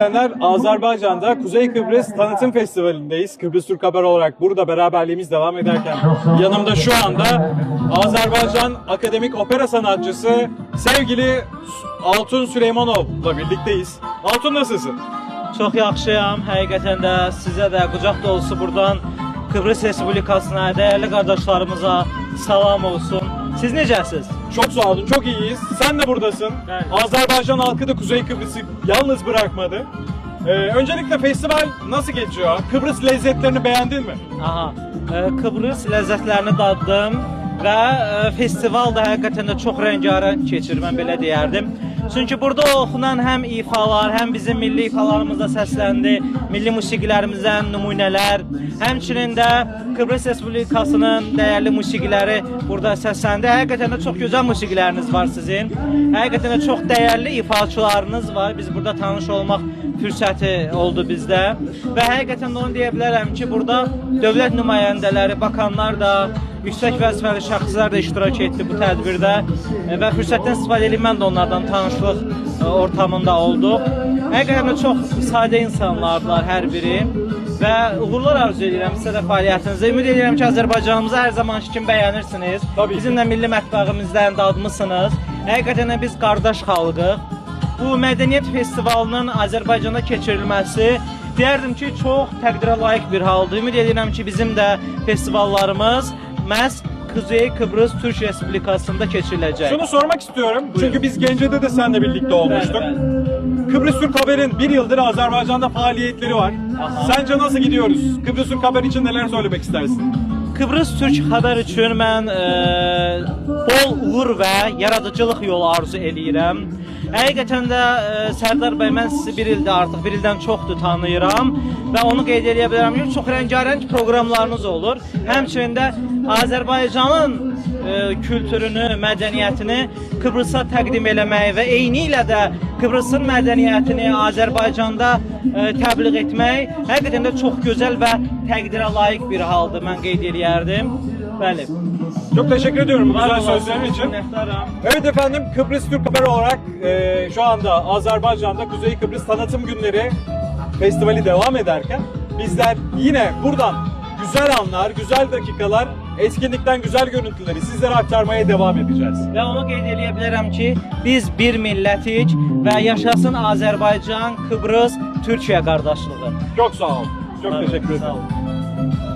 Azerbaycan'da Kuzey Kıbrıs Tanıtım Festivali'ndeyiz. Kıbrıs Türk Haber olarak burada beraberliğimiz devam ederken yanımda şu anda Azerbaycan akademik opera sanatçısı sevgili Altun Süleymanov'la birlikteyiz. Altun, nasılsın? Çox yaxşıyam. Həqiqətən də sizə də qucaq dolusu buradan Kıbrıs Respublikasına, dəyərli qardaşlarımıza salam olsun. Siz necəsiz? Çok sağ olun, çok iyiyiz. Sen de buradasın. Evet. Azerbaycan halkı da Kuzey Kıbrıs'ı yalnız bırakmadı. Öncelikle festival nasıl geçiyor? Kıbrıs lezzetlerini beğendin mi? Aha, Kıbrıs ləzzətlərini daddım və festival da həqiqətən də çox rəngarəng keçir, mən belə deyərdim. Çünki burada oxunan həm ifalar, həm bizim milli ifalarımızda səsləndi, milli musiqilərimizdən nümunələr, həmçinin də Kıbrıs Respublikasının dəyərli musiqiləri burada səsləndi. Həqiqətən də çox gözəl musiqiləriniz var sizin. Həqiqətən də çox dəyərli ifaçılarınız var. Biz burada tanış olmaq fürsəti oldu bizdə. Və həqiqətən də onu deyə bilərəm ki, burada dövlət nümayəndələri, bakanlar da, yüksək vəzifəli şəxslər də iştirak etdi bu tədbirdə və fürsətdən istifadə edib mən də onlardan tanışlıq ortamında olduq. Həqiqətən də çox sadə insanlardılar hər biri və uğurlar arzu edirəm sizə də fəaliyyətinizə. Ümid edirəm ki, Azərbaycanımızı hər zamanki kimi bəyənirsiniz. Bizim də milli mətbəğimizdən dadmısınız. Həqiqətən də biz qardaş xalqıq. Bu mədəniyyət festivalının Azərbaycanda keçirilməsi deyərdim ki, çox təqdirə layiq bir haldır. Ümid edirəm ki, bizim də festivallarımız məhz Kuzey Kıbrıs Türk Respublikası'nda keçiriləcək. Şunu sormak istiyorum. Çünkü biz Gence'de de seninle birlikte olmuştuk. Kıbrıs Türk Haber'in bir yıldır Azerbaycan'da faaliyetleri var. Aha. Sence nasıl gidiyoruz? Kıbrıs Türk Haber için neler söylemek istersin? Kıbrıs Türk Haber üçün mən bol uğur və yaradıcılıq yolu arzu eləyirəm. Həqiqətən də Sərdar bəy, mən sizi bir ildən çoxdur tanıyıram və onu qeyd edə bilərəm ki, çox rəngarəng proqramlarınız olur. Həmçinin də Azərbaycanın kültürünü, mədəniyyətini Kıbrısa təqdim eləmək və eyni ilə də Kıbrısın mədəniyyətini Azərbaycanda təbliğ etmək həqiqətən də çox gözəl və təqdirə layiq bir haldır, mən qeyd edərdim. Bəli. Çok teşekkür ediyorum bu güzel sözlerin için. Minnətdaram. Evet efendim, Kıbrıs Türk Haber olarak şu anda Azerbaycan'da Kuzey Kıbrıs Tanıtım Günleri Festivali devam ederken bizler yine buradan güzel anlar, güzel dakikalar, etkinlikten güzel görüntüleri sizlere aktarmaya devam edeceğiz. Və onu qeyd edə bilərəm ki, biz bir millətik və yaşasın Azərbaycan, Kıbrıs, Türkiyə qardaşlığı. Çok sağ olun. Çok teşekkür Sağ ederim. olun.